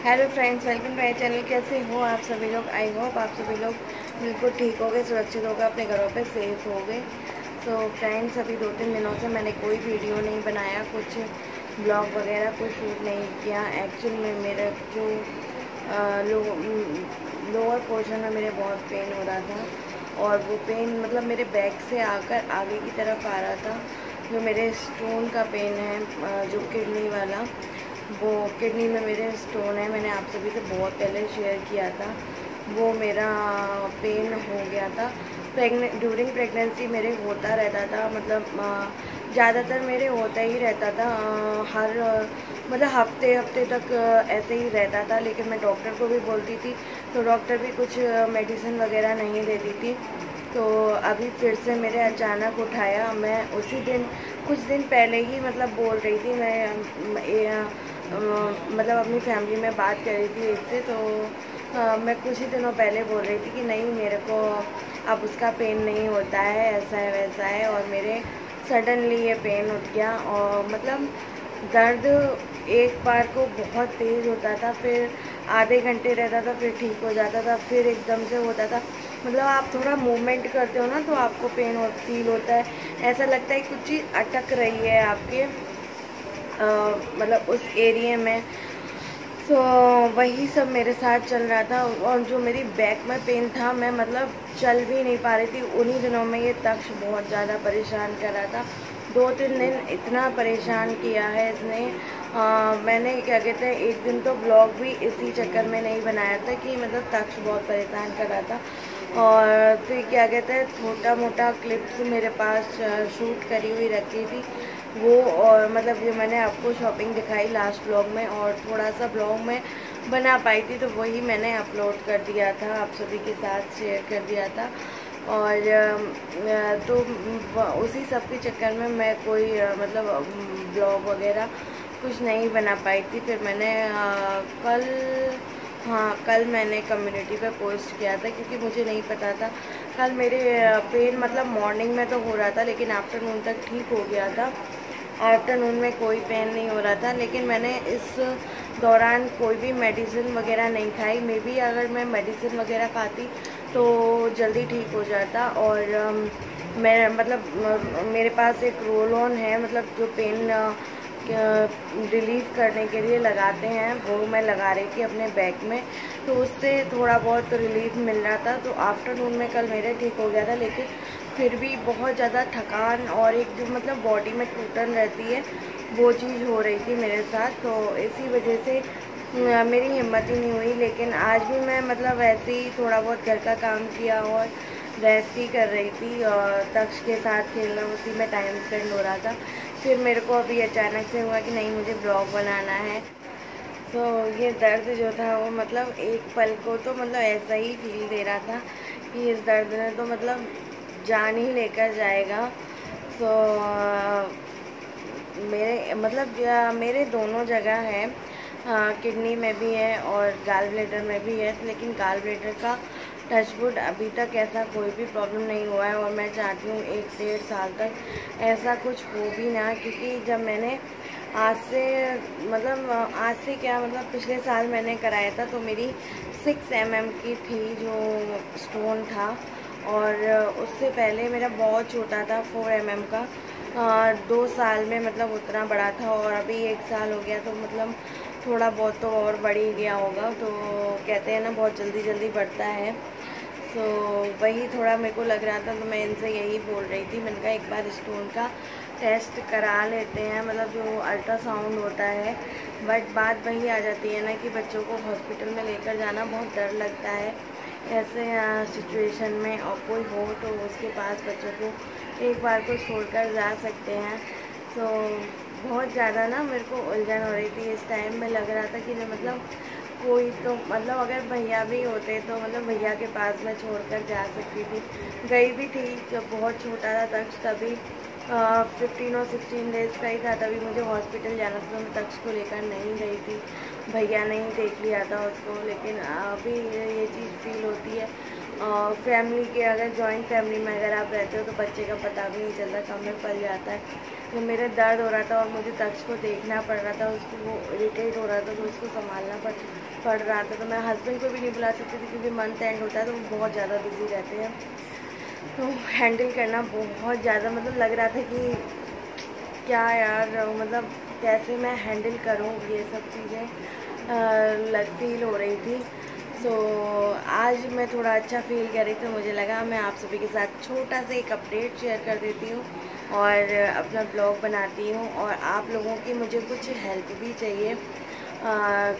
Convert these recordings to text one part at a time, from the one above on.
Hello friends, welcome to my channel. कैसे हो आप सभी लोग? आई होप आप सभी लोग बिल्कुल ठीक हो गए, सुरक्षित हो गए, अपने घरों पे सेफ हो गए। तो फ्रेंड्स, अभी 2-3 दिनों से मैंने कोई वीडियो नहीं बनाया, कुछ ब्लॉग वगैरह कुछ शूट नहीं किया। एक्चुअल में मेरा जो लोअर पोर्शन में मेरे बहुत पेन हो रहा था, और वो पेन मतलब मेरे बैक से आकर आगे की तरफ आ रहा था। जो मेरे स्टोन का पेन है, जो किडनी वाला, वो किडनी में मेरे स्टोन है। मैंने आप सभी से बहुत पहले शेयर किया था। वो मेरा पेन हो गया था। ड्यूरिंग प्रेगनेंसी मेरे होता रहता था, मतलब ज़्यादातर मेरे होता ही रहता था। हर मतलब हफ्ते हफ्ते तक ऐसे ही रहता था। लेकिन मैं डॉक्टर को भी बोलती थी, तो डॉक्टर भी कुछ मेडिसिन वगैरह नहीं देती थी। तो अभी फिर से मेरे अचानक उठाया। मैं उसी दिन कुछ दिन पहले ही मतलब बोल रही थी, मतलब अपनी फैमिली में बात कर रही थी एक से। तो मैं कुछ ही दिनों पहले बोल रही थी कि नहीं, मेरे को अब उसका पेन नहीं होता है, ऐसा है वैसा है। और मेरे सडनली ये पेन उठ गया, और मतलब दर्द एक बार को बहुत तेज़ होता था, फिर आधे घंटे रहता था, फिर ठीक हो जाता था, फिर एकदम से होता था। मतलब आप थोड़ा मूवमेंट करते हो ना, तो आपको पेन फील होता है। ऐसा लगता है कुछ चीज़ अटक रही है आपके मतलब उस एरिया में। तो वही सब मेरे साथ चल रहा था। और जो मेरी बैक में पेन था, मैं मतलब चल भी नहीं पा रही थी। उन्हीं दिनों में ये तक्ष बहुत ज़्यादा परेशान कर रहा था। 2-3 दिन इतना परेशान किया है इसने। मैंने क्या कहते हैं, एक दिन तो ब्लॉग भी इसी चक्कर में नहीं बनाया था कि मतलब तक्ष बहुत परेशान कर रहा था। और फिर क्या कहते हैं, छोटा मोटा क्लिप्स मेरे पास शूट करी हुई रखी थी वो। और मतलब जो मैंने आपको शॉपिंग दिखाई लास्ट ब्लॉग में, और थोड़ा सा ब्लॉग में बना पाई थी, तो वही मैंने अपलोड कर दिया था, आप सभी के साथ शेयर कर दिया था। और तो उसी सब के चक्कर में मैं कोई मतलब ब्लॉग वगैरह कुछ नहीं बना पाई थी। फिर मैंने कल मैंने कम्युनिटी पे पोस्ट किया था, क्योंकि मुझे नहीं पता था। कल मेरे पेन मतलब मॉर्निंग में तो हो रहा था, लेकिन आफ्टरनून तक ठीक हो गया था। आफ्टरनून में कोई पेन नहीं हो रहा था, लेकिन मैंने इस दौरान कोई भी मेडिसिन वगैरह नहीं खाई। मे बी अगर मैं मेडिसिन वगैरह खाती तो जल्दी ठीक हो जाता। और मैं मतलब मेरे पास एक रोल ऑन है, मतलब जो पेन रिलीफ करने के लिए लगाते हैं, वो मैं लगा रही थी अपने बैक में। तो उससे थोड़ा बहुत रिलीफ मिल रहा था। तो आफ्टरनून में कल मेरे ठीक हो गया था, लेकिन फिर भी बहुत ज़्यादा थकान और एक जो मतलब बॉडी में टूटन रहती है, वो चीज़ हो रही थी मेरे साथ। तो इसी वजह से मेरी हिम्मत ही नहीं हुई। लेकिन आज भी मैं मतलब ऐसे ही थोड़ा बहुत घर का काम किया और रेस्ट ही कर रही थी, और तक्ष के साथ खेलना, उसी में टाइम स्पेंड हो रहा था। फिर मेरे को अभी अचानक से हुआ कि नहीं, मुझे ब्लॉग बनाना है। तो ये दर्द जो था वो मतलब एक पल को तो मतलब ऐसा ही फील दे रहा था कि इस दर्द ने तो मतलब जान ही लेकर जाएगा। तो मेरे मतलब मेरे दोनों जगह है, किडनी में भी है और गाल ब्लेडर में भी है। लेकिन गाल ब्लेडर का टचवुड अभी तक ऐसा कोई भी प्रॉब्लम नहीं हुआ है, और मैं चाहती हूँ 1-1.5 साल तक ऐसा कुछ हो भी ना। क्योंकि जब मैंने आज से आज से क्या मतलब पिछले साल मैंने कराया था, तो मेरी 6 mm की थी जो स्टोन था। और उससे पहले मेरा बहुत छोटा था, 4 mm का। 2 साल में मतलब उतना बड़ा था, और अभी 1 साल हो गया, तो मतलब थोड़ा बहुत तो और बढ़ ही गया होगा। तो कहते हैं ना, बहुत जल्दी जल्दी बढ़ता है। तो वही थोड़ा मेरे को लग रहा था, तो मैं इनसे यही बोल रही थी। मैंने कहा एक बार स्टोन का टेस्ट करा लेते हैं, मतलब जो अल्ट्रासाउंड होता है। बट बात वही आ जाती है ना कि बच्चों को हॉस्पिटल में लेकर जाना बहुत डर लगता है ऐसे सिचुएशन में। और कोई हो तो उसके पास बच्चों को एक बार को छोड़कर जा सकते हैं। तो बहुत ज़्यादा ना मेरे को उलझन हो रही थी इस टाइम में। लग रहा था कि मतलब कोई तो मतलब अगर भैया भी होते तो मतलब भैया के पास मैं छोड़कर जा सकती थी। गई भी थी जब बहुत छोटा था तक्ष, तभी 15 और 16 डेज़ का ही था, तभी मुझे हॉस्पिटल जाना था। तो मैं तक्ष को लेकर नहीं गई थी, भैया ने ही देख लिया था उसको। लेकिन अभी ये चीज़ फील होती है, फैमिली के, अगर जॉइंट फैमिली में अगर आप रहते हो तो बच्चे का पता भी नहीं चलता, कम में पल जाता है। तो मेरे दर्द हो रहा था और मुझे तक्ष को देखना पड़ रहा था, उसको वो इरिटेट हो रहा था तो उसको संभालना पड़ रहा था। तो मैं हस्बैंड को भी नहीं बुला सकती थी क्योंकि मंथ एंड होता है तो वो बहुत ज़्यादा बिजी रहते हैं। तो हैंडल करना बहुत ज़्यादा मतलब लग रहा था कि क्या यार, मतलब कैसे मैं हैंडल करूँ, ये सब चीज़ें फील हो रही थी। सो आज मैं थोड़ा अच्छा फील कर रही थी, मुझे लगा मैं आप सभी के साथ छोटा सा एक अपडेट शेयर कर देती हूँ और अपना ब्लॉग बनाती हूँ। और आप लोगों की मुझे कुछ हेल्प भी चाहिए।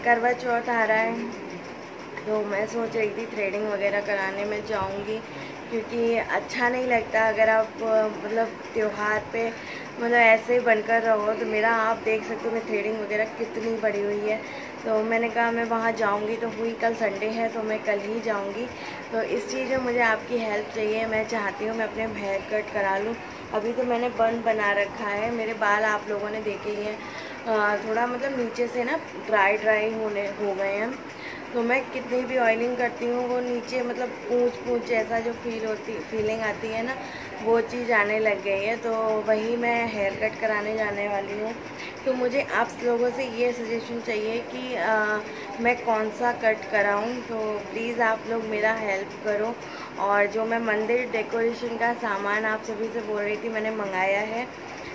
करवा चौथ आ रहा है तो मैं सोच रही थी थ्रेडिंग वगैरह कराने में जाऊंगी, क्योंकि अच्छा नहीं लगता अगर आप मतलब त्यौहार पे मतलब ऐसे ही बनकर रहो। तो मेरा आप देख सकते हो मैं थ्रेडिंग वगैरह कितनी बड़ी हुई है। तो मैंने कहा मैं वहाँ जाऊँगी, तो हुई कल संडे है तो मैं कल ही जाऊँगी। तो इस चीज़ में मुझे आपकी हेल्प चाहिए। मैं चाहती हूँ मैं अपने हेयर कट करा लूँ। अभी तो मैंने बन बना रखा है, मेरे बाल आप लोगों ने देखे ही हैं, थोड़ा मतलब नीचे से ना ड्राई हो गए हैं। तो मैं कितनी भी ऑयलिंग करती हूँ वो नीचे मतलब पूंछ जैसा जो फीलिंग आती है ना, वो चीज़ आने लग गई है। तो वही मैं हेयर कट कराने जाने वाली हूँ। तो मुझे आप लोगों से ये सजेशन चाहिए कि मैं कौन सा कट कराऊँ। तो प्लीज़ आप लोग मेरा हेल्प करो। और जो मैं मंदिर डेकोरेशन का सामान आप सभी से बोल रही थी मैंने मंगाया है,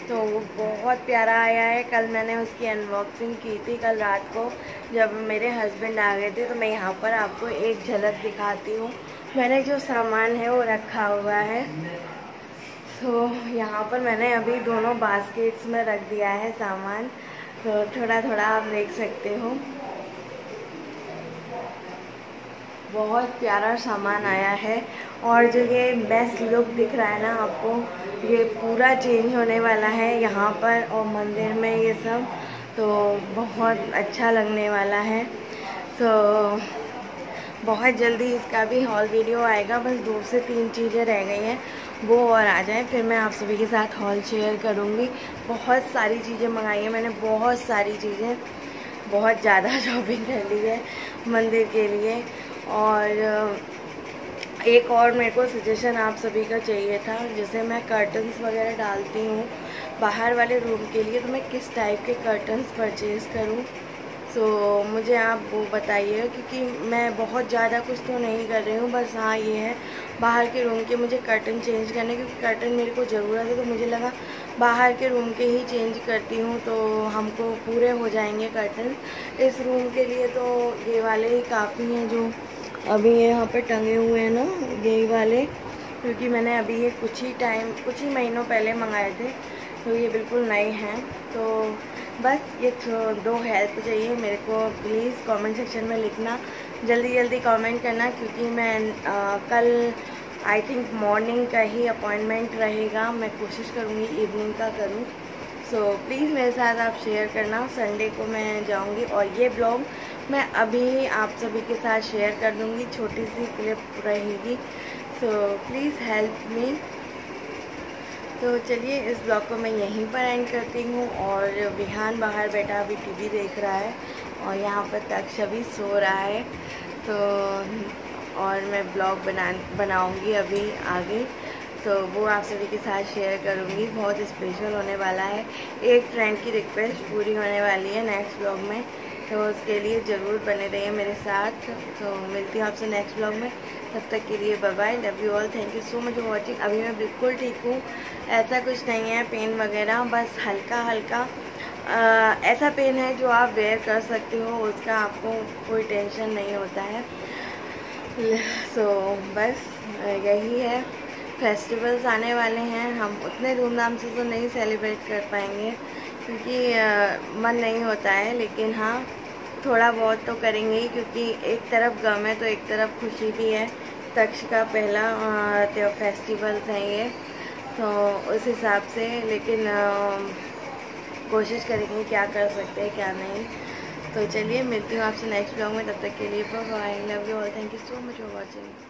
तो वो बहुत प्यारा आया है। कल मैंने उसकी अनबॉक्सिंग की थी, कल रात को जब मेरे हस्बैंड आ गए थे। तो मैं यहाँ पर आपको एक झलक दिखाती हूँ। मैंने जो सामान है वो रखा हुआ है। तो यहाँ पर मैंने अभी दोनों बास्केट्स में रख दिया है सामान, तो थोड़ा थोड़ा आप देख सकते हो। बहुत प्यारा सामान आया है। और जो ये बेस्ट लुक दिख रहा है ना आपको, ये पूरा चेंज होने वाला है यहाँ पर और मंदिर में ये सब, तो बहुत अच्छा लगने वाला है। तो बहुत जल्दी इसका भी हॉल वीडियो आएगा, बस 2 से 3 चीज़ें रह गई हैं, वो और आ जाए फिर मैं आप सभी के साथ हॉल शेयर करूँगी। बहुत सारी चीज़ें मंगाई हैं मैंने, बहुत सारी चीज़ें, बहुत ज़्यादा शॉपिंग कर ली है मंदिर के लिए। और एक और मेरे को सजेशन आप सभी का चाहिए था, जैसे मैं कर्टन्स वगैरह डालती हूँ बाहर वाले रूम के लिए, तो मैं किस टाइप के कर्टन्स परचेज़ करूँ। तो मुझे आप वो बताइए, क्योंकि मैं बहुत ज़्यादा कुछ तो नहीं कर रही हूँ, बस हाँ ये है बाहर के रूम के मुझे कर्टन चेंज करने, क्योंकि कर्टन मेरे को ज़रूरत है। तो मुझे लगा बाहर के रूम के ही चेंज करती हूँ तो हमको पूरे हो जाएंगे कर्टन। इस रूम के लिए तो ये वाले ही काफ़ी हैं जो अभी यहाँ पे टंगे हुए हैं ना, यही वाले, क्योंकि मैंने अभी ये कुछ ही महीनों पहले मंगाए थे, तो ये बिल्कुल नए हैं। तो बस ये 2 हेल्प चाहिए मेरे को, प्लीज़ कमेंट सेक्शन में लिखना, जल्दी कमेंट करना, क्योंकि मैं कल आई थिंक मॉर्निंग का ही अपॉइंटमेंट रहेगा, मैं कोशिश करूँगी इवनिंग का करूँ। सो प्लीज़ मेरे साथ आप शेयर करना। संडे को मैं जाऊँगी और ये ब्लॉग मैं अभी आप सभी के साथ शेयर कर दूँगी, छोटी सी क्लिप रहेगी। So please help me. तो चलिए इस ब्लॉग को मैं यहीं पर एंड करती हूँ। और विहान बाहर बैठा अभी टीवी देख रहा है और यहाँ पर तक्ष अभी सो रहा है। तो और मैं ब्लॉग बनाऊँगी अभी आगे, तो वो आप सभी के साथ शेयर करूँगी। बहुत स्पेशल होने वाला है, एक फ्रेंड की रिक्वेस्ट पूरी होने वाली है नेक्स्ट ब्लॉग में, तो उसके लिए ज़रूर बने रहिए मेरे साथ। तो मिलती हूँ आपसे नेक्स्ट ब्लॉग में, तब तक के लिए bye bye, love you all, thank you so much for watching. अभी मैं बिल्कुल ठीक हूँ, ऐसा कुछ नहीं है पेन वगैरह, बस हल्का हल्का ऐसा पेन है जो आप बेयर कर सकते हो, उसका आपको कोई टेंशन नहीं होता है। सो बस यही है। फेस्टिवल्स आने वाले हैं, हम उतने धूमधाम से तो नहीं सेलिब्रेट कर पाएंगे क्योंकि मन नहीं होता है, लेकिन हाँ थोड़ा बहुत तो करेंगे ही, क्योंकि एक तरफ गम है तो एक तरफ खुशी भी है। तक्ष का पहला फेस्टिवल्स हैं ये, तो उस हिसाब से, लेकिन कोशिश करेंगे क्या कर सकते हैं क्या नहीं। तो चलिए मिलती हूँ आपसे नेक्स्ट ब्लॉग में, तब तक के लिए bye bye, love you all, thank you so much for watching.